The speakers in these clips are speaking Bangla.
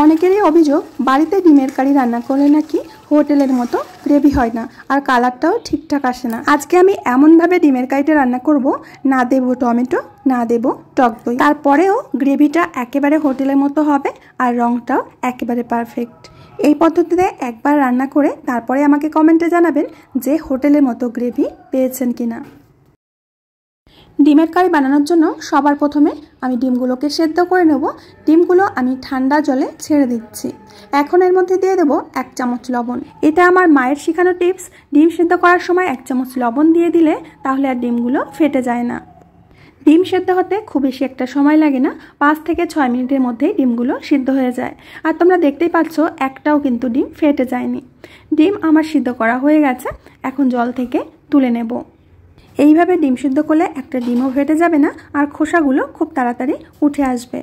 অনেকেরই অভিযোগ বাড়িতে ডিমের কারি রান্না করলে নাকি হোটেলের মতো গ্রেভি হয় না আর কালারটাও ঠিকঠাক আসে না। আজকে আমি এমনভাবে ডিমের কারিটা রান্না করব, না দেব টমেটো, না দেব টক দই, তারপরেও গ্রেভিটা একেবারে হোটেলের মতো হবে আর রংটাও একেবারে পারফেক্ট। এই পদ্ধতিতে একবার রান্না করে তারপরে আমাকে কমেন্টে জানাবেন যে হোটেলের মতো গ্রেভি পেয়েছেন কিনা। ডিমের কারি বানানোর জন্য সবার প্রথমে আমি ডিমগুলোকে সেদ্ধ করে নেব। ডিমগুলো আমি ঠান্ডা জলে ছেড়ে দিচ্ছি। এখন এর মধ্যে দিয়ে দেব 1 চামচ লবণ। এটা আমার মায়ের শেখানো টিপস। ডিম সেদ্ধ করার সময় 1 চামচ লবণ দিয়ে দিলে তাহলে আর ডিমগুলো ফেটে যায় না। ডিম সেদ্ধ হতে খুব বেশি একটা সময় লাগে না, 5 থেকে 6 মিনিটের মধ্যেই ডিমগুলো সিদ্ধ হয়ে যায়। আর তোমরা দেখতেই পাচ্ছ একটাও কিন্তু ডিম ফেটে যায়নি। ডিম আমার সিদ্ধ করা হয়ে গেছে, এখন জল থেকে তুলে নেব। এইভাবে ডিম সিদ্ধ করলে একটা ডিমও ফেটে যাবে না আর খোসাগুলো খুব তাড়াতাড়ি উঠে আসবে।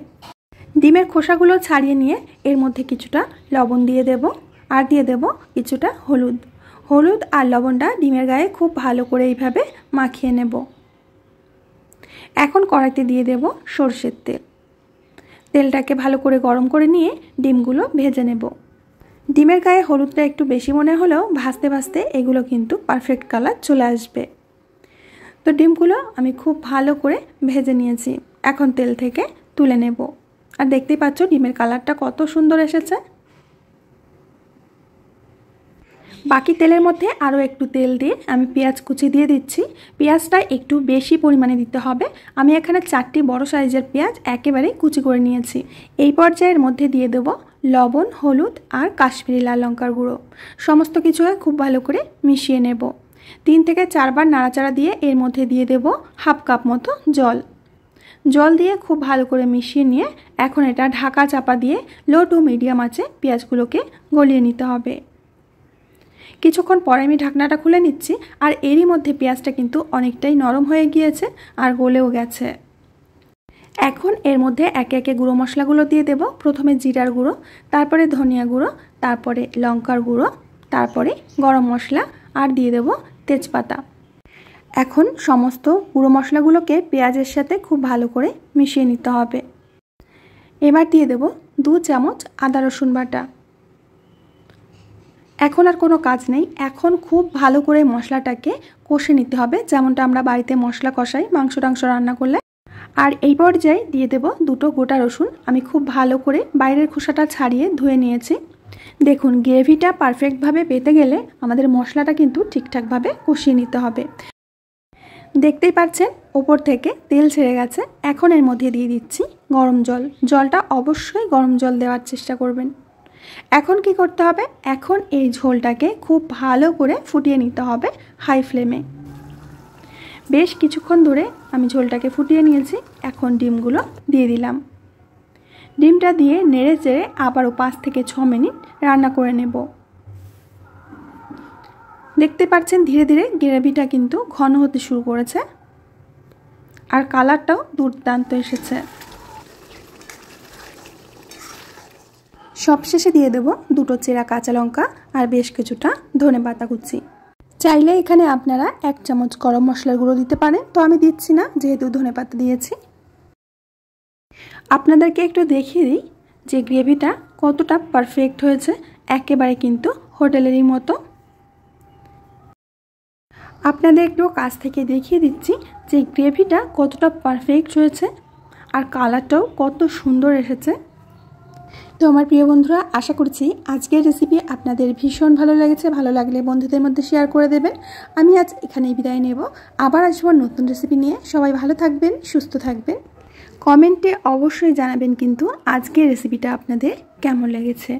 ডিমের খোসাগুলো ছাড়িয়ে নিয়ে এর মধ্যে কিছুটা লবণ দিয়ে দেব আর দিয়ে দেব কিছুটা হলুদ। হলুদ আর লবণটা ডিমের গায়ে খুব ভালো করে এইভাবে মাখিয়ে নেব। এখন কড়াইতে দিয়ে দেব সরষের তেল। তেলটাকে ভালো করে গরম করে নিয়ে ডিমগুলো ভেজে নেব। ডিমের গায়ে হলুদটা একটু বেশি মনে হলেও ভাজতে ভাজতে এগুলো কিন্তু পারফেক্ট কালার চলে আসবে। তো ডিমগুলো আমি খুব ভালো করে ভেজে নিয়েছি, এখন তেল থেকে তুলে নেব। আর দেখতেই পাচ্ছ ডিমের কালারটা কত সুন্দর এসেছে। বাকি তেলের মধ্যে আরও একটু তেল দিয়ে আমি পেঁয়াজ কুচি দিয়ে দিচ্ছি। পেঁয়াজটা একটু বেশি পরিমাণে দিতে হবে। আমি এখানে 4টি বড় সাইজের পেঁয়াজ একেবারে কুচি করে নিয়েছি। এই পর্যায়ের মধ্যে দিয়ে দেব লবণ, হলুদ আর কাশ্মীরি লাল লঙ্কার গুঁড়ো। সমস্ত কিছুকে খুব ভালো করে মিশিয়ে নেব। 3 থেকে 4 বার নাড়াচাড়া দিয়ে এর মধ্যে দিয়ে দেব 1/2 কাপ মতো জল। জল দিয়ে খুব ভালো করে মিশিয়ে নিয়ে এখন এটা ঢাকা চাপা দিয়ে লো টু মিডিয়াম আঁচে পেঁয়াজগুলোকে গলিয়ে নিতে হবে। কিছুক্ষণ পরে আমি ঢাকনাটা খুলে নিচ্ছি আর এরই মধ্যে পেঁয়াজটা কিন্তু অনেকটাই নরম হয়ে গিয়েছে আর গলেও গেছে। এখন এর মধ্যে একে একে গুঁড়ো মশলাগুলো দিয়ে দেব। প্রথমে জিরার গুঁড়ো, তারপরে ধনিয়া গুঁড়ো, তারপরে লঙ্কার গুঁড়ো, তারপরে গরম মশলা আর দিয়ে দেব তেজপাতা। এখন সমস্ত গুঁড়ো মশলাগুলোকে পেঁয়াজের সাথে খুব ভালো করে মিশিয়ে নিতে হবে। এবার দিয়ে দেব 2 চামচ আদা রসুন বাটা। এখন আর কোনো কাজ নেই, এখন খুব ভালো করে মশলাটাকে কষে নিতে হবে, যেমনটা আমরা বাড়িতে মশলা কষাই মাংস টাংস রান্না করলে। আর এই পর্যায়ে দিয়ে দেব 2টো গোটা রসুন। আমি খুব ভালো করে বাইরের খোসাটা ছাড়িয়ে ধুয়ে নিয়েছি। দেখুন গ্রেভিটা পারফেক্টভাবে পেতে গেলে আমাদের মশলাটা কিন্তু ঠিকঠাকভাবে কষিয়ে নিতে হবে। দেখতেই পাচ্ছেন ওপর থেকে তেল ছেড়ে গেছে। এখন এর মধ্যে দিয়ে দিচ্ছি গরম জল। জলটা অবশ্যই গরম জল দেওয়ার চেষ্টা করবেন। এখন কি করতে হবে, এখন এই ঝোলটাকে খুব ভালো করে ফুটিয়ে নিতে হবে হাই ফ্লেমে। বেশ কিছুক্ষণ ধরে আমি ঝোলটাকে ফুটিয়ে নিয়েছি। এখন ডিমগুলো দিয়ে দিলাম। ডিমটা দিয়ে নেড়ে চেড়ে আবারও 5 থেকে 6 মিনিট রান্না করে নেব। দেখতে পাচ্ছেন ধীরে ধীরে গ্রেভিটা কিন্তু ঘন হতে শুরু করেছে আর কালারটাও দুর্দান্ত এসেছে। সবশেষে দিয়ে দেব 2টো চেরা কাঁচা লঙ্কা আর বেশ কিছুটা ধনেপাতা কুচি। চাইলে এখানে আপনারা 1 চামচ গরম মশলার গুঁড়ো দিতে পারেন, তো আমি দিচ্ছি না যেহেতু ধনেপাতা দিয়েছি। আপনাদেরকে একটু দেখিয়ে দিই যে গ্রেভিটা কতটা পারফেক্ট হয়েছে, একেবারে কিন্তু হোটেলেরই মতো। আপনাদের একটু কাছ থেকে দেখিয়ে দিচ্ছি যে গ্রেভিটা কতটা পারফেক্ট হয়েছে আর কালারটাও কত সুন্দর এসেছে। তো আমার প্রিয় বন্ধুরা, আশা করছি আজকের রেসিপি আপনাদের ভীষণ ভালো লেগেছে। ভালো লাগলে বন্ধুদের মধ্যে শেয়ার করে দেবেন। আমি আজ এখানেই বিদায় নেব, আবার আসবো নতুন রেসিপি নিয়ে। সবাই ভালো থাকবেন, সুস্থ থাকবেন। কমেন্টে অবশ্যই জানাবেন কিন্তু আজকের রেসিপিটা আপনাদের কেমন লেগেছে।